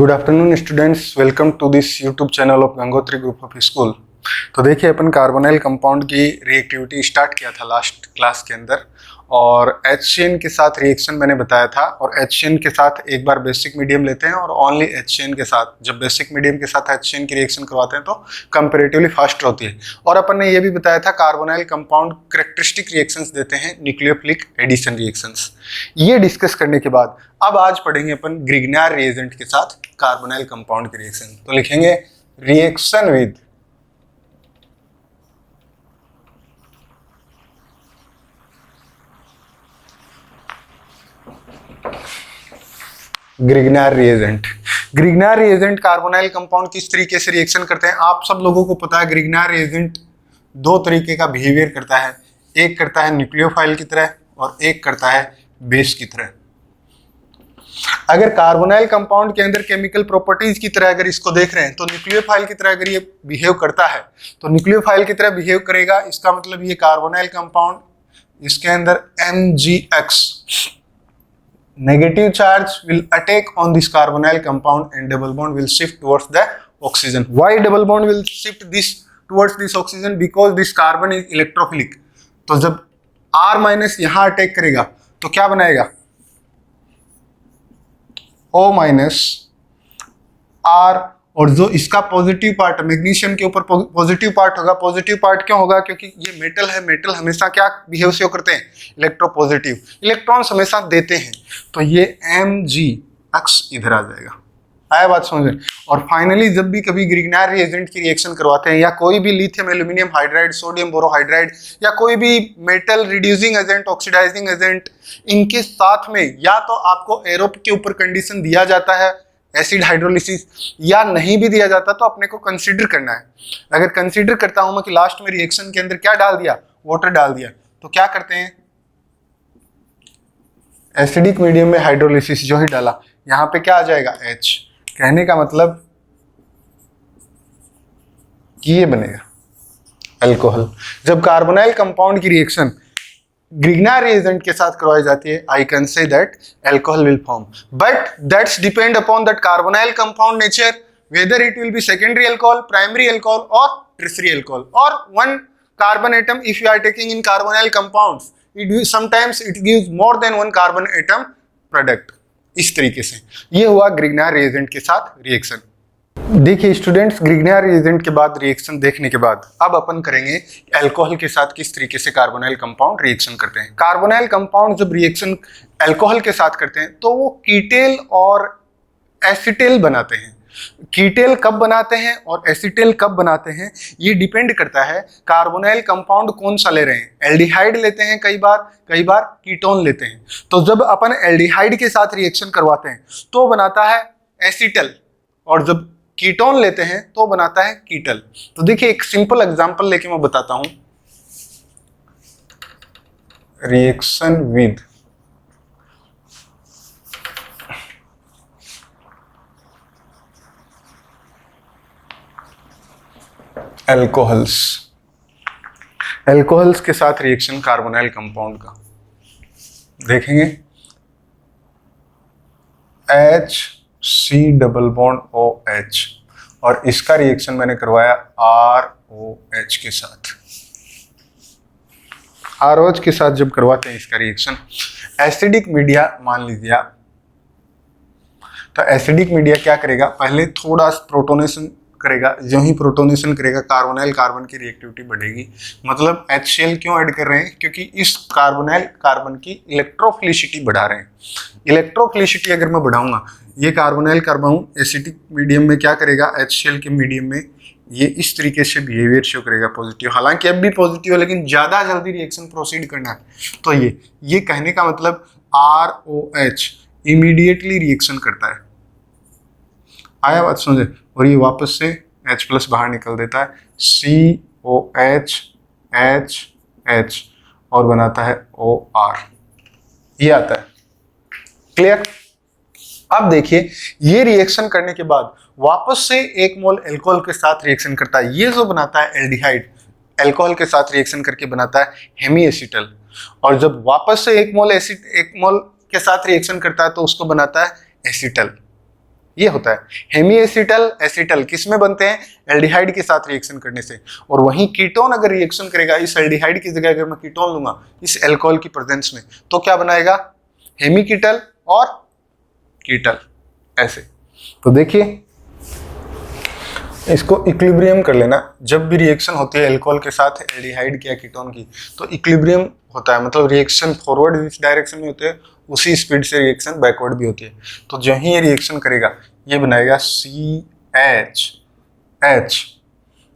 Good afternoon students, welcome to this YouTube channel of Gangotri group of school. तो देखिए, अपन carbonyl compound की reactivity start किया था लास्ट क्लास के अंदर, और HCN के साथ रिएक्शन मैंने बताया था। और HCN के साथ एक बार बेसिक मीडियम लेते हैं और ओनली HCN के साथ, जब बेसिक मीडियम के साथ HCN की रिएक्शन करवाते हैं तो कंपैरेटिवली फास्ट होती है। और अपन ने ये भी बताया था कार्बोनाइल कंपाउंड कैरेक्टरिस्टिक रिएक्शंस देते हैं, न्यूक्लियोफिलिक एडिशन रिएक्शंस। ये डिस्कस करने के बाद अब आज पढ़ेंगे अपन ग्रिग्नार रिएजेंट के साथ कार्बोनाइल कंपाउंड की रिएक्शन। तो लिखेंगे reaction with Grignard reagent. Grignard reagent carbonyl compound किस तरीके से रिएक्शन करते हैं आप सब लोगों को पता है। ग्रिग्नार रिएजेंट दो तरीके का बिहेवियर करता है, एक करता है न्यूक्लियोफाइल की तरह और एक करता है बेस की तरह। अगर कार्बोनाइल कंपाउंड के अंदर केमिकल प्रॉपर्टीज की तरह अगर इसको देख रहे हैं तो न्यूक्लियोफाइल की तरह अगर ये बिहेव करता है तो न्यूक्लियोफाइल की तरह बिहेव करेगा। इसका मतलब ये कार्बोनाइल कंपाउंड, इसके अंदर MgX negative charge will attack on this carbonyl compound and double bond will shift towards the oxygen. Why double bond will shift this towards this oxygen? Because this carbon is electrophilic. तो जब R minus यहां attack करेगा तो क्या बनाएगा? O minus R, और जो इसका पॉजिटिव पार्ट मैग्नीशियम के ऊपर पॉजिटिव पार्ट होगा। पॉजिटिव पार्ट क्यों होगा? क्योंकि ये मेटल है, मेटल हमेशा क्या बिहेव से करते हैं? इलेक्ट्रोपॉजिटिव, इलेक्ट्रॉन्स हमेशा देते हैं। तो ये MgX इधर आ जाएगा। आया बात समझ? और फाइनली जब भी कभी ग्रिग्नार रिएजेंट की रिएक्शन करवाते हैं या कोई भी lithium aluminium hydride, sodium borohydride या कोई भी metal reducing agent, oxidising agent, इनके साथ में या तो आपको एरोप के ऊपर कंडीशन दिया जाता है एसिड हाइड्रोलिसिस, या नहीं भी दिया जाता तो अपने को कंसीडर करना है। अगर कंसीडर करता हूं मैं कि लास्ट में रिएक्शन के अंदर क्या डाल दिया? वाटर डाल दिया, तो क्या करते हैं? एसिडिक मीडियम में हाइड्रोलिसिस जो ही डाला, यहां पे क्या आ जाएगा? H। कहने का मतलब कि ये बनेगा अल्कोहल। जब कार्बोनाइल कंपाउंड की रिएक्शन ग्रिग्नार रिएजेंट के साथ करवाई जाती है, I can say that alcohol will form, but that's depend upon that carbonyl compound nature, whether it will be secondary alcohol, primary alcohol और टर्शियरी अल्कोहल, और one carbon atom if you are taking in carbonyl compounds, sometimes it gives more than one carbon atom product। इस तरीके से ये हुआ ग्रिग्नार reagent के साथ reaction. देखिए स्टूडेंट्स, ग्रिग्नार रिएजेंट के बाद रिएक्शन देखने के बाद अब अपन करेंगे अल्कोहल के साथ किस तरीके से कार्बोनाइल कंपाउंड रिएक्शन करते हैं। कार्बोनाइल कंपाउंड जब रिएक्शन अल्कोहल के साथ करते हैं तो वो कीटेल और एसिटेल बनाते हैं। कीटेल कब बनाते हैं और एसिटेल कब बनाते हैं ये डिपेंड करता है कार्बोनाइल कंपाउंड कौन सा ले रहे हैं। एल्डिहाइड लेते हैं कई बार कीटोन लेते हैं। तो जब अपन एल्डिहाइड के साथ रिएक्शन करवाते हैं तो बनाता है एसिटल, और जब कीटोन लेते हैं तो बनाता है कीटल। तो देखिए एक सिंपल एग्जांपल लेके मैं बताता हूं। रिएक्शन विद अल्कोहल्स, अल्कोहल्स के साथ रिएक्शन कार्बोनाइल कंपाउंड का देखेंगे। HC डबल बॉन्ड OH, और इसका रिएक्शन मैंने करवाया ROH के साथ। ROH के साथ जब करवाते हैं इसका रिएक्शन, एसिडिक मीडिया मान लीजिए आप, तो एसिडिक मीडिया क्या करेगा? पहले थोड़ा प्रोटोनेशन करेगा। जो ही प्रोटोनेशन करेगा कार्बोनाइल कार्बन की रिएक्टिविटी बढ़ेगी। मतलब HCl क्यों ऐड कर रहे हैं? क्योंकि इस कार्बोनाइल कार्बन की इलेक्ट्रोफिलिसिटी बढ़ा रहे हैं। इलेक्ट्रोफिलिसिटी अगर मैं बढ़ाऊंगा, ये कार्बोनाइल कार्बन एसिडिक मीडियम में क्या करेगा? HCl के मीडियम में ये इस तरीके से बिहेवियर शो करेगा पॉजिटिव। हालांकि अब भी पॉजिटिव है लेकिन ज्यादा जल्दी रिएक्शन प्रोसीड करना है। तो ये कहने का मतलब ROH इमीडिएटली रिएक्शन करता है। आया बात समझे? और ये वापस से H+ बाहर निकल देता है, COH H और बनाता है OR। ये आता है। क्लियर? अब देखिए ये रिएक्शन करने के बाद वापस से 1 मोल अल्कोहल के साथ रिएक्शन करता है। ये जो बनाता है एल्डिहाइड, अल्कोहल के साथ रिएक्शन करके बनाता है हेमी एसिटल, और जब वापस से 1 मोल के साथ रिएक्शन करता है तो उसको बनाता है एसिटल। ये होता है। हेमी एसिटल एसिटल किस में बनते हैं? एल्डिहाइड के साथ रिएक्शन करने से। और वहीं कीटोन अगर रिएक्शन करेगा इस एल्डिहाइड की जगह अगर मैं कीटोन लूंगा इस एल्कोहल की प्रेजेंस में, तो क्या बनाएगा? हेमी कीटल और कीटल ऐसे। तो देखिए इसको इक्विलिब्रियम कर लेना। जब भी रिएक्शन होती है अल्कोहल के साथ एल्डिहाइड या कीटोन की, तो इक्विलिब्रियम होता है, मतलब रिएक्शन फॉरवर्ड इस डायरेक्शन में होते हैं उसी स्पीड से रिएक्शन बैकवर्ड भी होती है। तो जो ही ये रिएक्शन करेगा ये बनाएगा CH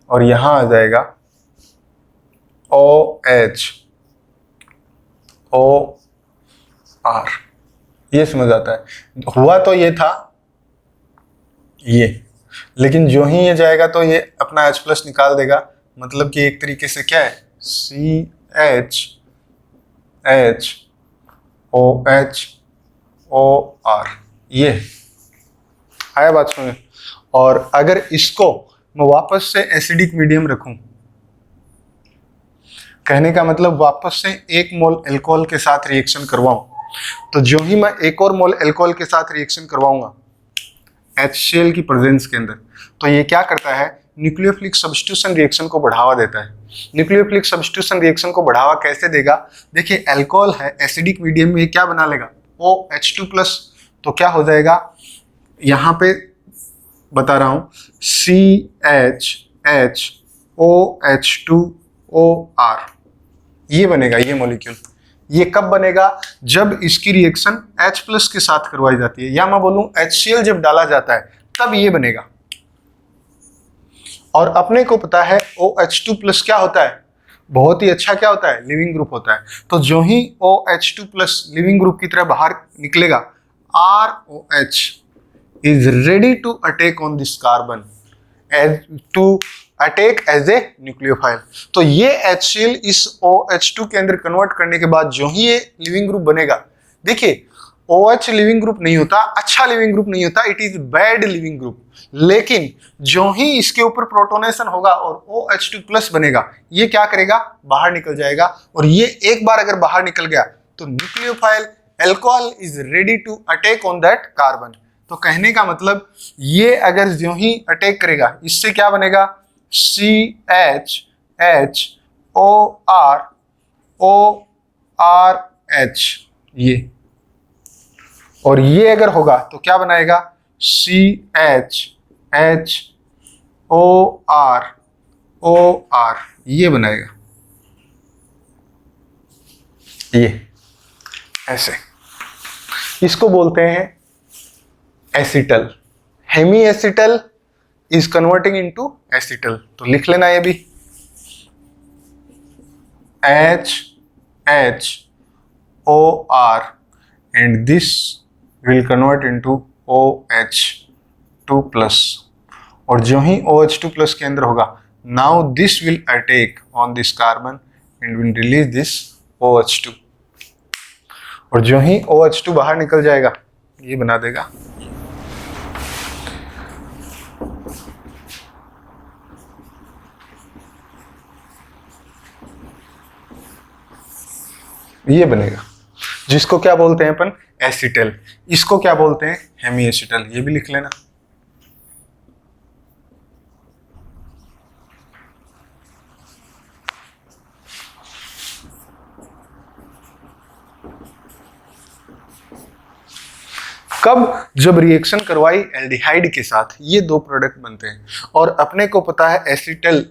और यहां आ जाएगा OH OR। ये समझ आता है? हुआ तो ये था ये, लेकिन जो ही ये जाएगा तो ये अपना H+ निकाल देगा, मतलब कि एक तरीके से क्या है CHOHOR। ये आया बात समझ? और अगर इसको मैं वापस से एसिडिक मीडियम रखूं, कहने का मतलब वापस से 1 मोल अल्कोहल के साथ रिएक्शन करवाऊं, तो जो ही मैं 1 और मोल अल्कोहल के साथ रिएक्शन करवाऊंगा HCl की प्रेजेंस के अंदर, तो ये क्या करता है? न्यूक्लियोफिलिक सब्स्टिट्यूशन रिएक्शन को बढ़ावा देता है। न्यूक्लियोफिलिक सब्स्टिट्यूशन रिएक्शन को बढ़ावा कैसे देगा? देखिए अल्कोहल है, एसिडिक मीडियम में क्या बना लेगा? OH2+। तो क्या हो जाएगा? यहाँ पे बता रहा हूं CHHOH2OR। ये बनेगा ये मॉलिक्यूल। ये कब बनेगा? जब इसकी रिएक्शन H+ के साथ करवाई जाती है, या मैं बोलूं HCl जब डाला जाता है तब ये बनेगा। और अपने को पता है OH2+ क्या होता है? बहुत ही अच्छा क्या होता है? लिविंग ग्रुप होता है। तो जो ही OH2+ लिविंग ग्रुप की तरह बाहर निकलेगा, ROH is ready to attack on this carbon as a nucleophile। तो ये HCl इस OH2 के अंदर कन्वर्ट करने के बाद जो ही ये लिविंग ग्रुप बनेगा, देखिए OH लिविंग ग्रुप नहीं होता, अच्छा लिविंग ग्रुप नहीं होता, it is bad leaving group. लेकिन जो ही इसके ऊपर प्रोटोनेशन होगा और OH2+ बनेगा, ये क्या करेगा? बाहर निकल जाएगा। और ये एक बार अगर बाहर निकल गया तो nucleophile alcohol is ready to attack on that carbon. तो कहने का मतलब ये अगर जो ही अटैक करेगा, इससे क्या बनेगा? CHHORORH ये। और ये अगर होगा तो क्या बनाएगा? CHHOROR ये बनाएगा। ये ऐसे, इसको बोलते हैं acetal. Hemiacetal is converting into acetal. तो लिख लेना ये भी HHOR and this will convert into OH2+। और जो ही OH2+ के अंदर होगा, now this will attack on this carbon and will release this OH2। और जो ही OH2 बाहर निकल जाएगा ये बना देगा ये बनेगा, जिसको क्या बोलते हैं अपन? एसिटल। इसको क्या बोलते हैं? Hemiacetal. ये भी लिख लेना। कब? जब रिएक्शन करवाई एल्डिहाइड के साथ, ये 2 प्रोडक्ट बनते हैं। और अपने को पता है एसिटल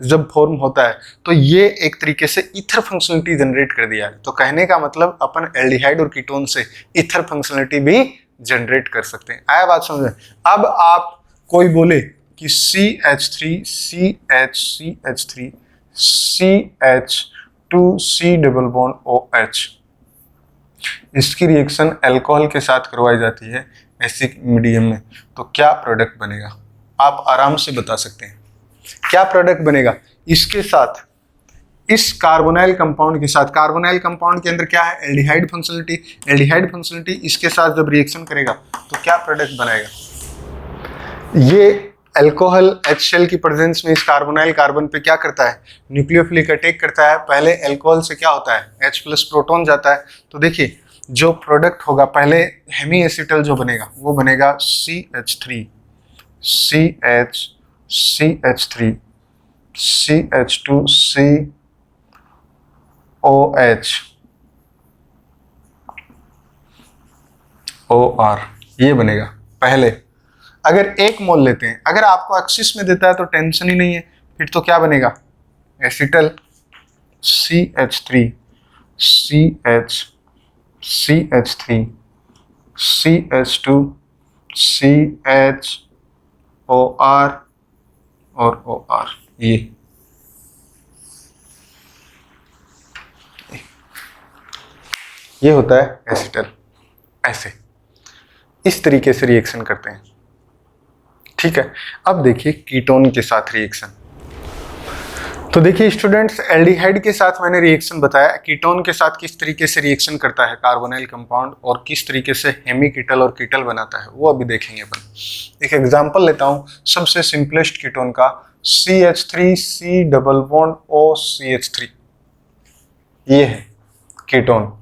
जब फॉर्म होता है तो ये एक तरीके से ईथर फंक्शनलिटी जनरेट कर दिया है। तो कहने का मतलब अपन एल्डिहाइड और कीटोन से ईथर फंक्शनलिटी भी जनरेट कर सकते हैं। आया बात समझ में? अब आप कोई बोले कि CH3 CH CH3 CH2C double bond OH, इसकी रिएक्शन अल्कोहल के साथ करवाई जाती है एसिडिक मीडियम में, तो क्या प्रोडक्ट बनेगा? आप आराम से बता सकते हैं क्या प्रोडक्ट बनेगा इसके साथ, इस कार्बोनाइल कंपाउंड के साथ। कार्बोनाइल कंपाउंड के अंदर क्या है? Aldehyde functionality. एल्डिहाइड फंक्शनलिटी इसके साथ जब रिएक्शन करेगा तो क्या प्रोडक्ट बनाएगा? ये अल्कोहल HCl की प्रेजेंस में इस कार्बोनाइल कार्बन पे क्या करता है? न्यूक्लियोफिलिक अटैक करता है। पहले अल्कोहल से क्या होता है? H+ प्रोटॉन जाता है। तो देखिए जो प्रोडक्ट होगा पहले हेमी एसिटल जो बनेगा वो बनेगा CH3 CH CH3 CH2 COH OR, ये बनेगा पहले। अगर 1 मोल लेते हैं, अगर आपको एक्सिस में देता है तो टेंशन ही नहीं है, फिर तो क्या बनेगा acetal CH3 CH CH3 CH2 CHOR और OR, ये होता है एसिटल। ऐसे इस तरीके से रिएक्शन करते हैं, ठीक है। अब देखिए कीटोन के साथ रिएक्शन। तो देखिए स्टूडेंट्स, एल्डिहाइड के साथ मैंने रिएक्शन बताया, कीटोन के साथ किस तरीके से रिएक्शन करता है कार्बोनाइल कंपाउंड और किस तरीके से हेमीकीटल और कीटल बनाता है वो अभी देखेंगे अपन। एक एग्जांपल लेता हूं सबसे सिंपलेस्ट कीटोन का, CH3C डबल बॉन्ड OCH3, ये है कीटोन।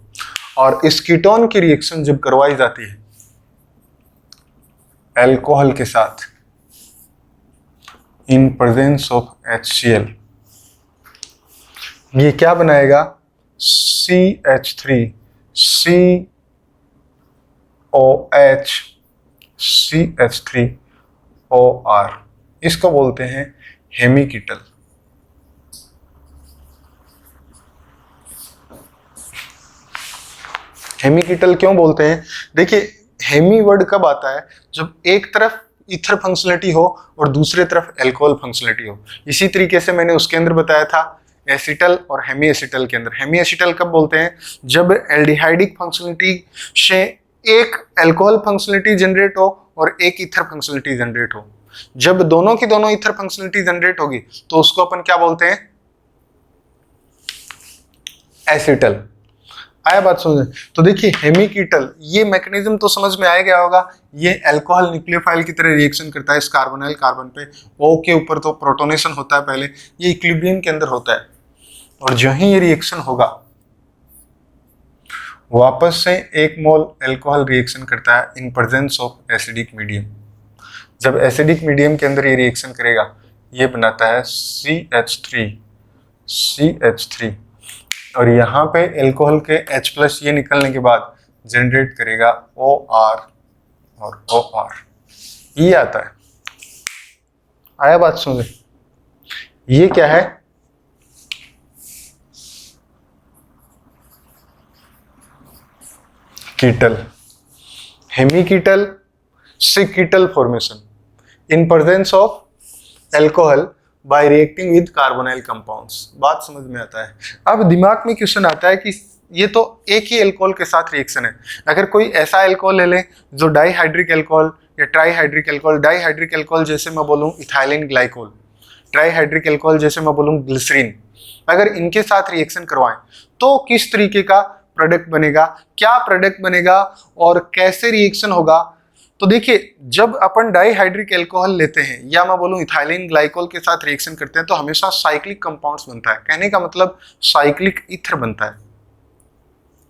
और इस कीटोन की रिएक्शन जब करवाई जाती है अल्कोहल के साथ इन प्रेजेंस ऑफ HCl, ये क्या बनाएगा CH3 COH CH3OR, इसको बोलते हैं हेमीकीटल। हेमीकीटल क्यों बोलते हैं? देखिए हेमी वर्ड कब आता है, जब एक तरफ ईथर फंक्शनलिटी हो और दूसरे तरफ अल्कोहल फंक्शनलिटी हो। इसी तरीके से मैंने उसके अंदर बताया था एसिटल और हेमी एसिटल के अंदर। हेमी एसिटल कब बोलते हैं, जब एल्डिहाइडिक फंक्शनलिटी से एक अल्कोहल फंक्शनलिटी जनरेट हो और एक ईथर फंक्शनलिटी जनरेट हो। जब दोनों की दोनों ईथर फंक्शनलिटी जनरेट होगी तो उसको अपन क्या बोलते हैं, एसिटल। आया बात समझ? तो देखिए हेमीकीटल, ये मैकेनिज्म तो समझ में आ गया होगा। ये अल्कोहल न्यूक्लियोफाइल की तरह रिएक्शन करता है इस कार्बोनाइल कार्बन पे। O के ऊपर तो प्रोटोनेशन होता है पहले, ये इक्विलिब्रियम के अंदर होता है और जो ही ये रिएक्शन होगा वापस से 1 मोल अल्कोहल रिएक्शन करता है इन प्रेजेंस ऑफ एसिडिक मीडियम। जब एसिडिक मीडियम के अंदर ये रिएक्शन करेगा ये बनाता है CH3 और यहाँ पे अल्कोहल के H+ ये निकलने के बाद जनरेट करेगा OR और OR, ये आता है। आया बात समझे? ये क्या है, कीटल। हेमीकीटल से ketal formation in presence of alcohol by reacting with carbonyl compounds. बात समझ में आता है? अब दिमाग में क्वेश्चन आता है कि ये तो एक ही अल्कोहल के साथ रिएक्शन है, अगर कोई ऐसा अल्कोहल ले लें जो डाइहाइड्रिक अल्कोहल या ट्राइहाइड्रिक अल्कोहल, डाइहाइड्रिक अल्कोहल जैसे मैं बोलूं इथाइलिन ग्लाइकोल, ट्राइहाइड्रिक अल्कोहल जैसे मैं बोलूं ग्लिसरीन, अगर इनके साथ रिएक्शन करवाएं तो किस तरीके का प्रोडक्ट बनेगा, क्या प्रोडक्ट बनेगा और कैसे रिएक्शन होगा। तो देखिए जब अपन डाइहाइड्रिक अल्कोहल लेते हैं या मैं बोलूं इथाइलिन ग्लाइकोल के साथ रिएक्शन करते हैं तो हमेशा साइक्लिक कंपाउंड्स बनता है। कहने का मतलब साइक्लिक ईथर बनता है।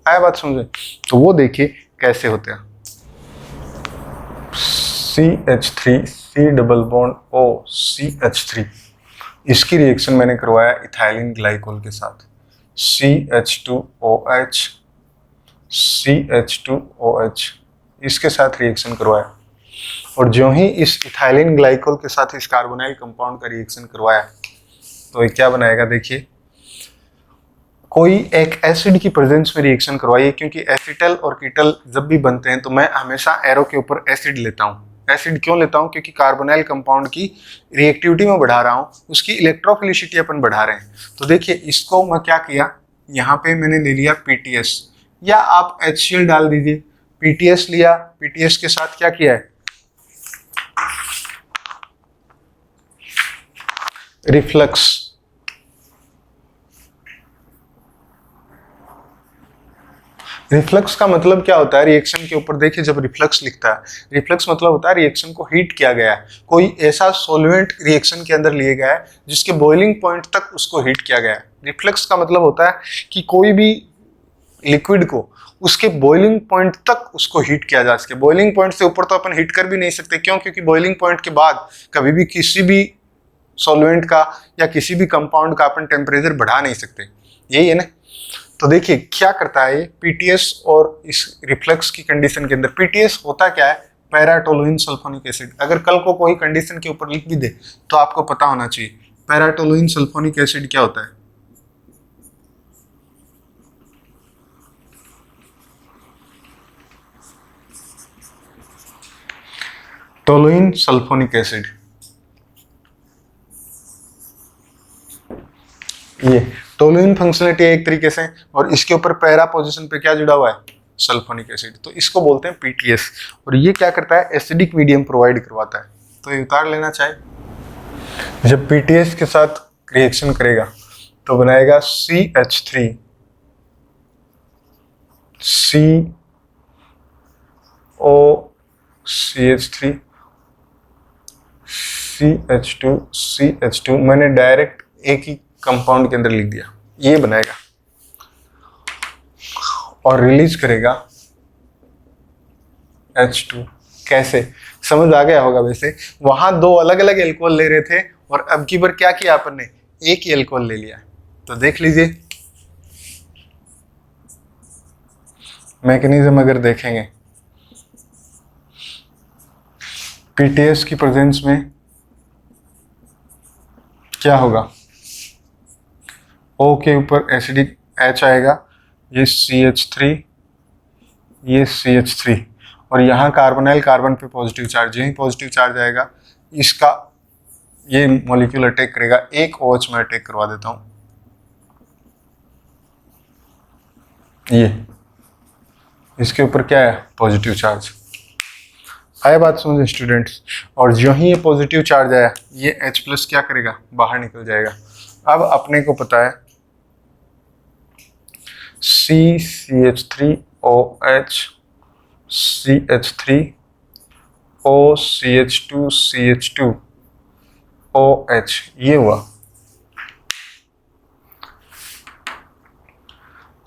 आया बात समझे? तो वो देखिए कैसे होते हैं। CH3C double bond O CH3, इसकी रिएक्शन मैंने करवाया इथाइलिन ग्लाइकोल के साथ CH2OH CH2OH, इसके साथ रिएक्शन करवाया और जो ही इस इथाइलिन ग्लाइकोल के साथ इस कार्बोनाइल कंपाउंड का रिएक्शन करवाया तो ये क्या बनाएगा। देखिए कोई एक एसिड की प्रेजेंस में रिएक्शन करवाइए, क्योंकि एसिटल और कीटल जब भी बनते हैं तो मैं हमेशा एरो के ऊपर एसिड लेता हूँ। एसिड क्यों लेता हूँ, क्योंकि कार्बोनाइल कंपाउंड की रिएक्टिविटी में बढ़ा रहा हूँ, उसकी इलेक्ट्रोफिलिसिटी अपन बढ़ा रहे हैं। तो देखिए इसको मैं क्या किया, यहाँ पे मैंने ले लिया PTS या आप HCl डाल दीजिए। PTS लिया, PTS के साथ क्या किया है, रिफ्लक्स। रिफ्लक्स का मतलब क्या होता है, रिएक्शन के ऊपर देखिए जब रिफ्लक्स लिखता है, रिफ्लक्स मतलब होता है रिएक्शन को हीट किया गया है, कोई ऐसा सॉल्वेंट रिएक्शन के अंदर लिए गया है जिसके बॉइलिंग पॉइंट तक उसको हीट किया गया है। रिफ्लक्स का मतलब होता है कि कोई भी लिक्विड को उसके बॉइलिंग पॉइंट तक उसको हीट किया जा सके। बॉइलिंग पॉइंट से ऊपर तो अपन हीट कर भी नहीं सकते, क्यों? क्योंकि बॉइलिंग पॉइंट के बाद कभी भी किसी भी सॉल्वेंट का या किसी भी कंपाउंड का अपन टेम्परेचर बढ़ा नहीं सकते, यही है ना। तो देखिए क्या करता है ये पीटीएस और इस रिफ्लक्स की कंडीशन के अंदर। पीटीएस होता क्या है? Para toluene sulphonic acid. अगर कल को कोई कंडीशन के ऊपर लिख भी दे तो आपको पता होना चाहिए पैरा टोलुइन सल्फोनिक एसिड क्या होता है। टोलुइन सल्फोनिक एसिड, ये टोलुइन फंक्शनलिटी है एक तरीके से, और इसके ऊपर पैरा पोजीशन पे क्या जुड़ा हुआ है? Sulphonic acid. तो इसको बोलते हैं पीटीएस। और ये क्या करता है? एसिडिक मीडियम प्रोवाइड करवाता है। तो ये उतार लेना चाहिए। जब पीटीएस के साथ रिएक्शन करेगा तो बनाएगा CH3 COCH3 CH2 मैंने डायरेक्ट एक ही कंपाउंड के अंदर लिख दिया, ये बनाएगा और रिलीज करेगा H2। कैसे? समझ आ गया होगा। वैसे वहां दो अलग अलग एल्कोहल ले रहे थे और अब की बार क्या किया अपन ने? एक ही एल्कोहल ले लिया। तो देख लीजिए मैकेनिज्म अगर देखेंगे पीटीएस की प्रेजेंस में क्या होगा? O के ऊपर एसिडिक H आएगा, ये CH3 ये CH3 और यहाँ कार्बोनाइल कार्बन पे पॉजिटिव चार्ज, यही पॉजिटिव चार्ज आएगा, इसका ये मॉलिक्यूल अटैक करेगा। एक OH में अटैक करवा देता हूँ, ये इसके ऊपर क्या है? Positive charge. आया बात समझ स्टूडेंट्स? और जो ही ये पॉजिटिव चार्ज आया ये H+ क्या करेगा? बाहर निकल जाएगा। अब अपने को पता है CH3OH CH3 OCH2 CH2 OH, ये हुआ।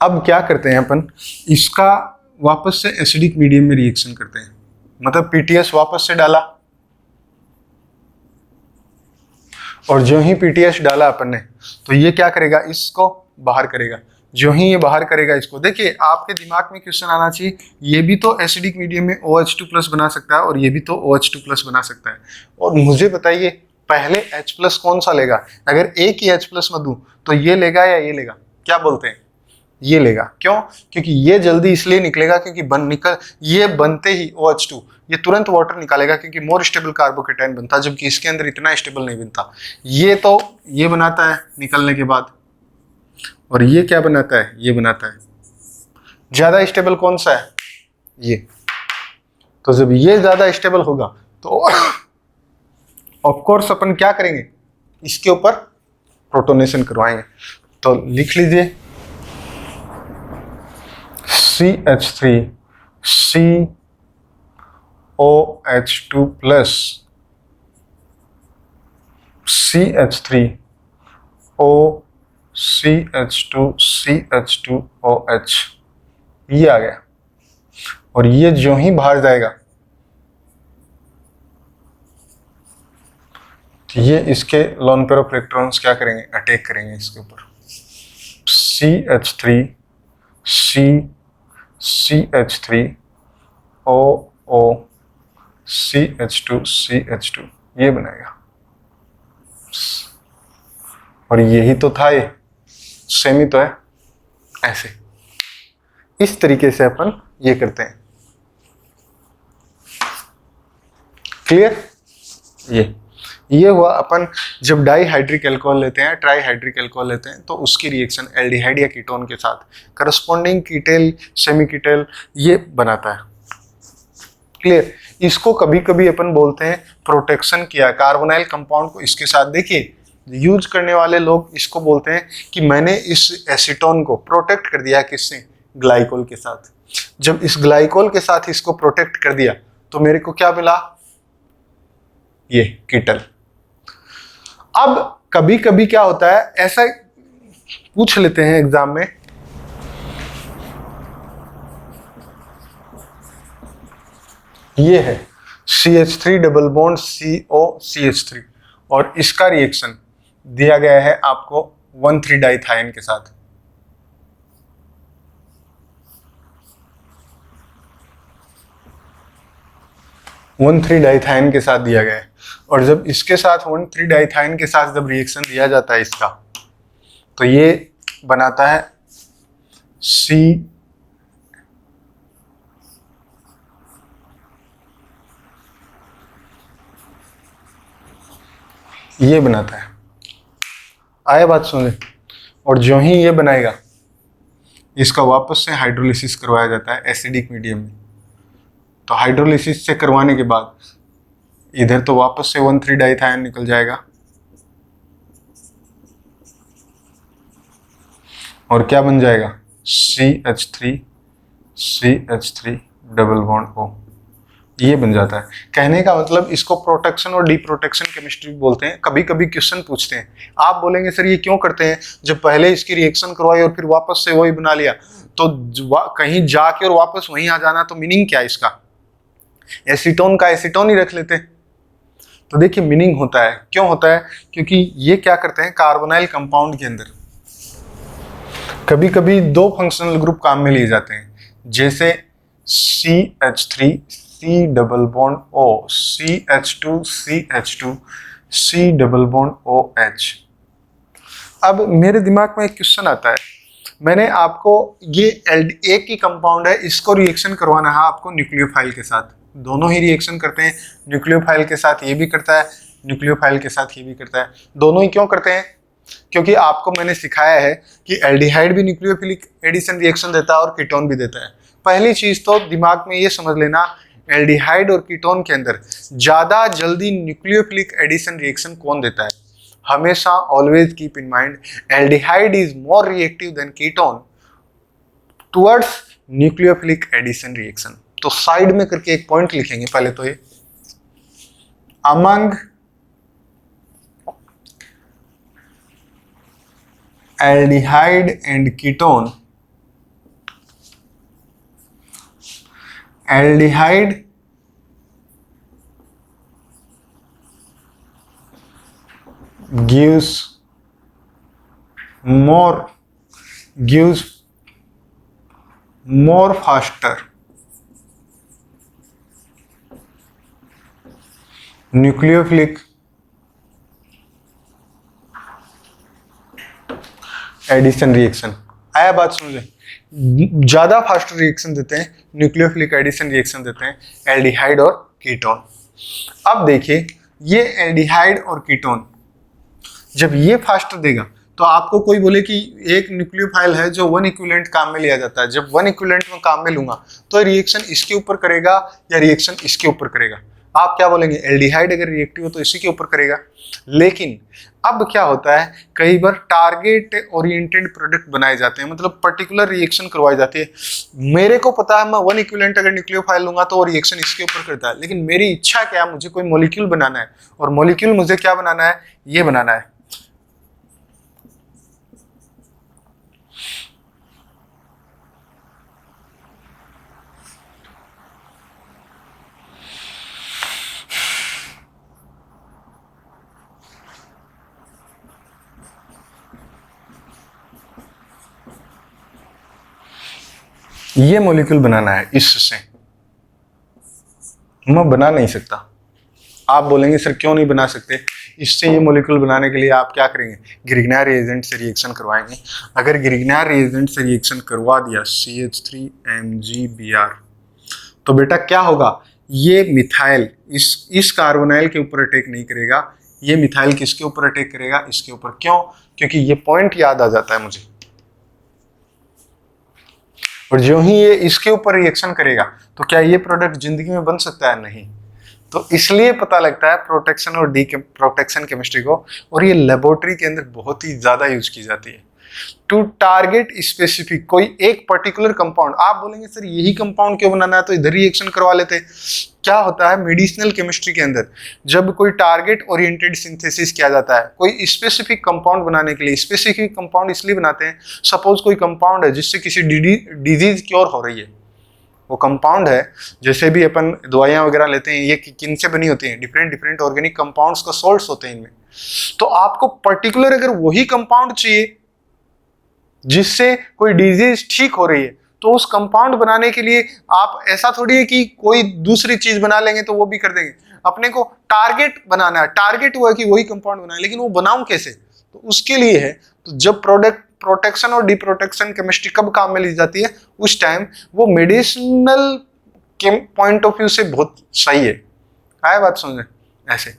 अब क्या करते हैं अपन? इसका वापस से एसिडिक मीडियम में रिएक्शन करते हैं। मतलब पीटीएस वापस से डाला और जो ही पीटीएस डाला अपन ने तो ये क्या करेगा? इसको बाहर करेगा। जो ही ये बाहर करेगा इसको, देखिए आपके दिमाग में क्वेश्चन आना चाहिए, ये भी तो एसिडिक मीडियम में OH2+ बना सकता है और ये भी तो OH2+ बना सकता है। और मुझे बताइए पहले H+ कौन सा लेगा? अगर एक ही H+ में दूं तो ये लेगा या ये लेगा? क्या बोलते हैं? ये लेगा। क्यों? क्योंकि ये जल्दी इसलिए निकलेगा क्योंकि ये बनते ही OH2 ये तुरंत वाटर निकालेगा क्योंकि मोर स्टेबल कार्बोकेटाइन बनता है, जबकि इसके अंदर इतना स्टेबल नहीं बनता। ये तो ये बनाता है निकलने के बाद, और ये क्या बनाता है? ये बनाता है। ज्यादा स्टेबल कौन सा है? ये। तो जब ये ज्यादा स्टेबल होगा तो ऑफ कोर्स अपन क्या करेंगे? इसके ऊपर प्रोटोनेशन करवाएंगे। तो लिख लीजिए CH3 COH2+ CH3 OCH2 CH2OH, ये आ गया। और ये जो ही बाहर जाएगा तो ये इसके लोन पेयर ऑफ इलेक्ट्रॉन्स क्या करेंगे? अटैक करेंगे इसके ऊपर। CH3 CH3 OO CH2 CH2, ये बनाएगा। और यही तो था, ये सेम ही तो है। ऐसे इस तरीके से अपन ये करते हैं। क्लियर? ये हुआ अपन जब डाईहाइड्रिक अल्कोहल लेते हैं, ट्राईहाइड्रिक अल्कोहल लेते हैं तो उसकी रिएक्शन एल्डिहाइड या कीटोन के साथ करस्पॉन्डिंग कीटेल सेमी कीटेल ये बनाता है। क्लियर? इसको कभी कभी अपन बोलते हैं प्रोटेक्शन किया कार्बोनाइल कंपाउंड को इसके साथ। देखिए यूज करने वाले लोग इसको बोलते हैं कि मैंने इस एसीटोन को प्रोटेक्ट कर दिया, किससे? ग्लाइकोल के साथ। जब इस ग्लाइकोल के साथ इसको प्रोटेक्ट कर दिया तो मेरे को क्या मिला? ये कीटल। अब कभी कभी क्या होता है, ऐसा पूछ लेते हैं एग्जाम में ये है CH3 डबल बॉन्ड COCH3 और इसका रिएक्शन दिया गया है आपको 1,3 डाइथाइन के साथ। वन थ्री डाइथाइन के साथ दिया गया है और जब इसके साथ 1,3 डाइथाइन के साथ जब रिएक्शन दिया जाता है इसका, तो ये बनाता है C ये बनाता है। आए बात सुने। और जो ही ये बनाएगा इसका वापस से हाइड्रोलिसिस करवाया जाता है एसिडिक मीडियम में। तो हाइड्रोलिसिस से करवाने के बाद इधर तो वापस से 1,3 डाइथाइन निकल जाएगा और क्या बन जाएगा CH3 डबल बॉन्ड O, ये बन जाता है। कहने का मतलब इसको प्रोटेक्शन और डिप्रोटेक्शन केमिस्ट्री बोलते हैं। कभी कभी क्वेश्चन पूछते हैं, आप बोलेंगे सर ये क्यों करते हैं, जब पहले इसकी रिएक्शन करवाई और फिर वापस से वही बना लिया तो कहीं जाके और वापस वहीं आ जाना, तो मीनिंग क्या है इसका? एसीटोन का एसीटोन ही रख लेते। तो देखिए मीनिंग होता है, क्यों होता है? क्योंकि ये क्या करते हैं, कार्बोनाइल कंपाउंड के अंदर कभी कभी दो फंक्शनल ग्रुप काम में लिए जाते हैं, जैसे CH3 C double bond O, CH2 C double bond OH। अब मेरे दिमाग में एक क्वेश्चन आता है, मैंने आपको ये एक ही कंपाउंड है, इसको रिएक्शन करवाना है आपको न्यूक्लियोफाइल के साथ। दोनों ही रिएक्शन करते हैं, न्यूक्लियोफाइल के साथ ये भी करता है, न्यूक्लियोफाइल के साथ ये भी करता है। दोनों ही क्यों करते हैं? क्योंकि आपको मैंने सिखाया है कि एल्डिहाइड भी न्यूक्लियोफिलिक एडिशन रिएक्शन देता है और कीटोन भी देता है। पहली चीज तो दिमाग में ये समझ लेना, एल्डिहाइड और कीटोन के अंदर ज्यादा जल्दी न्यूक्लियोफिलिक एडिशन रिएक्शन कौन देता है? हमेशा always keep in mind, aldehyde is more reactive than ketone towards nucleophilic addition reaction. तो साइड में करके एक पॉइंट लिखेंगे पहले तो, ये among aldehyde and ketone, aldehyde gives more faster nucleophilic addition reaction. आया बात समझे? ज्यादा फास्ट रिएक्शन देते हैं, न्यूक्लियोफिलिक एडिशन रिएक्शन देते हैं एल्डिहाइड और कीटोन। अब देखिए ये एल्डिहाइड और कीटोन जब ये फास्ट देगा तो आपको कोई बोले कि एक न्यूक्लियोफाइल है जो 1 इक्विवेलेंट काम में लिया जाता है, जब 1 इक्विवेलेंट में काम में लूंगा तो रिएक्शन इसके ऊपर करेगा या रिएक्शन इसके ऊपर करेगा? आप क्या बोलेंगे? एल्डिहाइड अगर रिएक्टिव हो तो इसी के ऊपर करेगा। लेकिन अब क्या होता है, कई बार टारगेट ओरिएंटेड प्रोडक्ट बनाए जाते हैं, मतलब पर्टिकुलर रिएक्शन करवाई जाती है। मेरे को पता है मैं 1 इक्विवेलेंट अगर न्यूक्लियोफाइल लूंगा तो वो रिएक्शन इसके ऊपर करता है, लेकिन मेरी इच्छा क्या, मुझे कोई मॉलिक्यूल बनाना है और मॉलिक्यूल मुझे क्या बनाना है, ये बनाना है। ये मॉलिक्यूल बनाना है, इससे मैं बना नहीं सकता। आप बोलेंगे सर क्यों नहीं बना सकते? इससे ये मॉलिक्यूल बनाने के लिए आप क्या करेंगे? ग्रिग्नार रिएजेंट से रिएक्शन करवाएंगे। अगर ग्रिग्नार रिएजेंट से रिएक्शन करवा दिया CH3MgBr, तो बेटा क्या होगा, ये मिथाइल इस कार्बोनाइल के ऊपर अटैक नहीं करेगा, ये मिथाइल किसके ऊपर अटैक करेगा? इसके ऊपर। क्यों? क्योंकि ये पॉइंट याद आ जाता है मुझे। और जो ही ये इसके ऊपर रिएक्शन करेगा तो क्या ये प्रोडक्ट जिंदगी में बन सकता है? नहीं। तो इसलिए पता लगता है प्रोटेक्शन और प्रोटेक्शन केमिस्ट्री को, और ये लेबोरेटरी के अंदर बहुत ही ज्यादा यूज की जाती है टू टारगेट स्पेसिफिक कोई एक पर्टिकुलर कंपाउंड। आप बोलेंगे सर यही कंपाउंड क्यों बनाना है, तो इधर रिएक्शन करवा लेते। क्या होता है मेडिसिनल केमिस्ट्री के अंदर, जब कोई टारगेट ओरिएंटेड सिंथेसिस किया जाता है कोई स्पेसिफिक कंपाउंड बनाने के लिए, स्पेसिफिक कंपाउंड इसलिए बनाते हैं, सपोज कोई कंपाउंड है जिससे किसी डिजीज क्योर हो रही है, वो कंपाउंड है, जैसे भी अपन दवाइयाँ वगैरह लेते हैं, ये किन से बनी होती हैं, डिफरेंट डिफरेंट ऑर्गेनिक कंपाउंड्स का सोल्ट्स होते हैं इनमें। तो आपको पर्टिकुलर अगर वही कंपाउंड चाहिए जिससे कोई डिजीज ठीक हो रही है, तो उस कंपाउंड बनाने के लिए आप ऐसा थोड़ी है कि कोई दूसरी चीज बना लेंगे तो वो भी कर देंगे। अपने को टारगेट बनाना है, टारगेट हुआ कि वही कंपाउंड बनाए, लेकिन वो बनाऊं कैसे, तो उसके लिए है। तो जब प्रोडक्ट प्रोटेक्शन और डिप्रोटेक्शन केमिस्ट्री कब काम में ली जाती है, उस टाइम वो मेडिसिनल के पॉइंट ऑफ व्यू से बहुत सही है। क्या बात समझे ऐसे।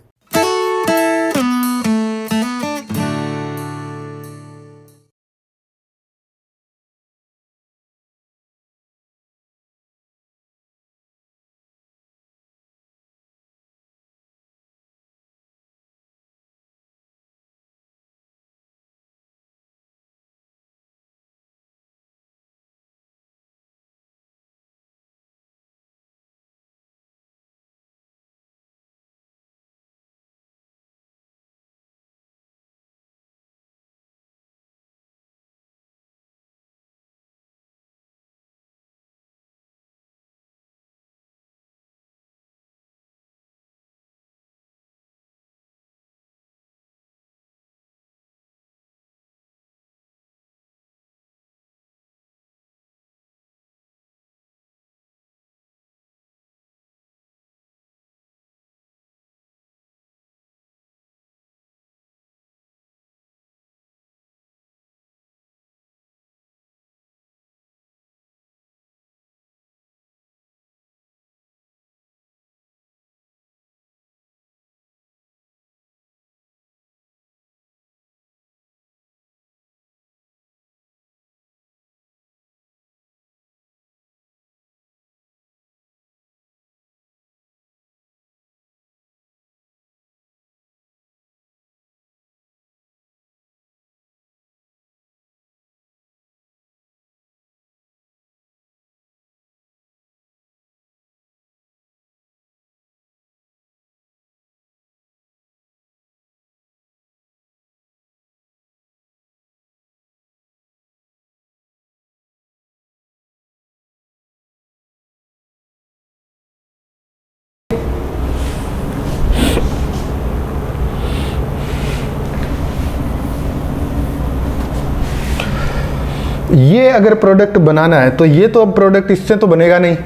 ये अगर प्रोडक्ट बनाना है तो ये तो अब प्रोडक्ट इससे तो बनेगा नहीं,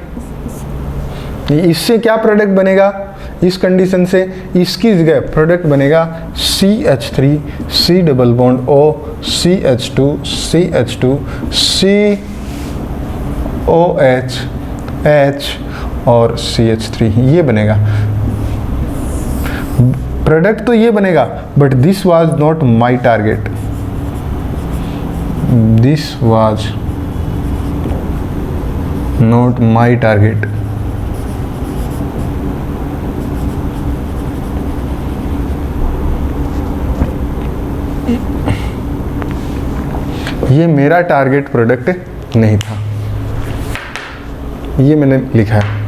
इससे क्या प्रोडक्ट बनेगा इस कंडीशन से, इसकी जगह प्रोडक्ट बनेगा CH3 C double bond O CH2 CH2 COH H और CH3, ये बनेगा प्रोडक्ट, तो ये बनेगा। But this was not my target, this was not my target। ये मेरा टारगेट प्रोडक्ट नहीं था, ये मैंने लिखा है।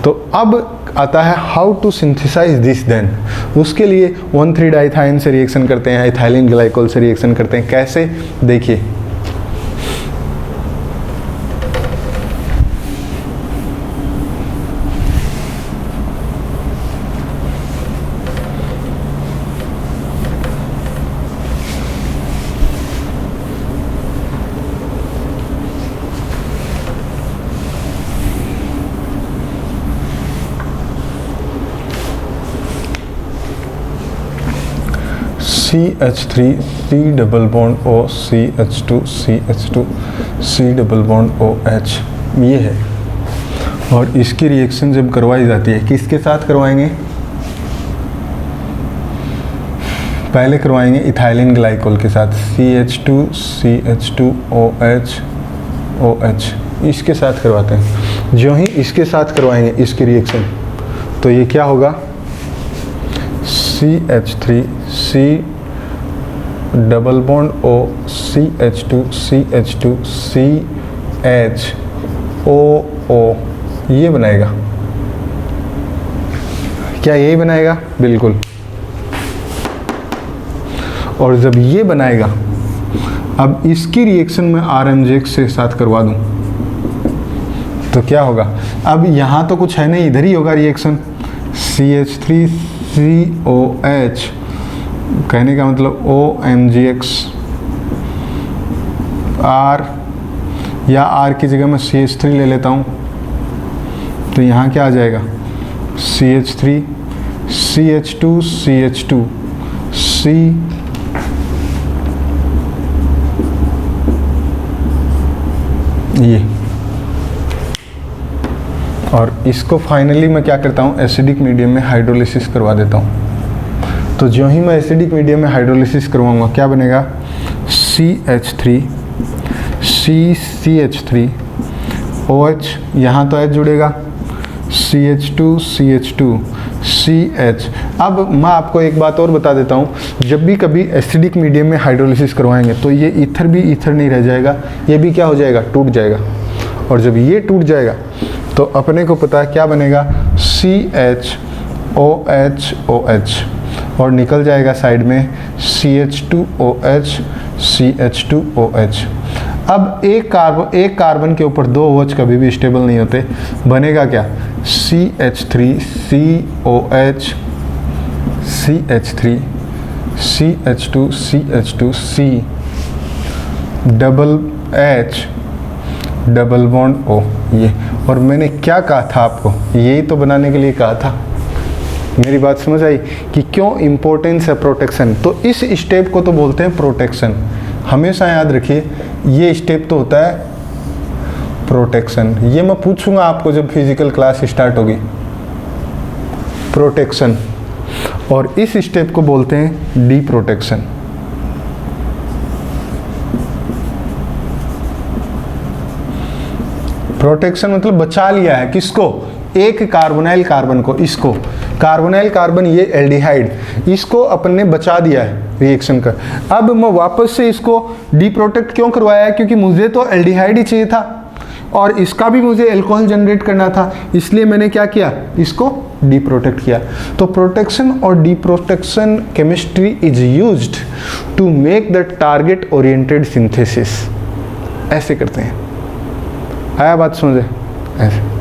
तो अब आता है how to synthesise this then. उसके लिए 1,3-डाइथाइन से रिएक्शन करते हैं, इथाइलिन ग्लाइकोल से रिएक्शन करते हैं। कैसे, देखिए CH3 C double bond O CH2 CH2 C double bond OH, ये है। और इसकी रिएक्शन जब करवाई जाती है, किसके साथ करवाएंगे, पहले करवाएंगे इथाइलिन ग्लाइकोल के साथ, CH2 CH2 OH OH, इसके साथ करवाते हैं। जो ही इसके साथ करवाएंगे इसकी रिएक्शन, तो ये क्या होगा, CH3 C double bond O CH2 CH2 CH OO, ये बनाएगा। क्या यही बनाएगा, बिल्कुल। और जब ये बनाएगा, अब इसकी रिएक्शन में RMJ के साथ करवा दूं, तो तो क्या होगा, अब यहाँ तो कुछ है नहीं, इधर ही होगा रिएक्शन, CH3COH, कहने का मतलब OMgX, R, या R की जगह मैं CH3 ले लेता हूँ, तो यहाँ क्या आ जाएगा, CH3, CH2, CH2, C, ये, और इसको फाइनली मैं क्या करता हूँ, एसिडिक मीडियम में हाइड्रोलिसिस करवा देता हूँ। तो जो ही मैं एसिडिक मीडियम में हाइड्रोलिसिस करवाऊँगा क्या बनेगा, CH3, CH3, OH, यहाँ तो H जुड़ेगा, CH2, CH2, CH। अब मैं आपको एक बात और बता देता हूँ, जब भी कभी एसिडिक मीडियम में हाइड्रोलिसिस करवाएंगे तो ये ईथर भी ईथर नहीं रह जाएगा, ये भी क्या हो जाएगा, टूट जाएगा। और जब ये टूट जाएगा तो अपने को पता है क्या बनेगा, CHOH, और निकल जाएगा साइड में CH2OH, CH2OH। अब एक कार्बन के ऊपर दो OH कभी भी स्टेबल नहीं होते, बनेगा क्या, CH3COH, CH3, CH2, CH2, C, double H, double bond O, ये। और मैंने क्या कहा था आपको, यही तो बनाने के लिए कहा था। मेरी बात समझ आई कि क्यों इम्पोर्टेंस है प्रोटेक्शन। तो इस स्टेप को तो बोलते हैं प्रोटेक्शन, हमेशा याद रखिए, ये स्टेप तो होता है प्रोटेक्शन। ये मैं पूछूंगा आपको जब फिजिकल क्लास स्टार्ट होगी, प्रोटेक्शन। और इस स्टेप को बोलते हैं डी प्रोटेक्शन। प्रोटेक्शन मतलब बचा लिया है किसको, एक कार्बोनाइल कार्बन को, इसको कार्बोनाइल कार्बन, ये एल्डिहाइड, इसको अपन ने बचा दिया है रिएक्शन का। अब मैं वापस से इसको डीप्रोटेक्ट क्यों करवाया है, क्योंकि मुझे तो एल्डिहाइड ही चाहिए था और इसका भी मुझे अल्कोहल जनरेट करना था, इसलिए मैंने क्या किया, इसको डीप्रोटेक्ट किया। तो प्रोटेक्शन और deprotection chemistry is used to make the target oriented synthesis. ऐसे करते हैं, आया बात समझे, ऐसे।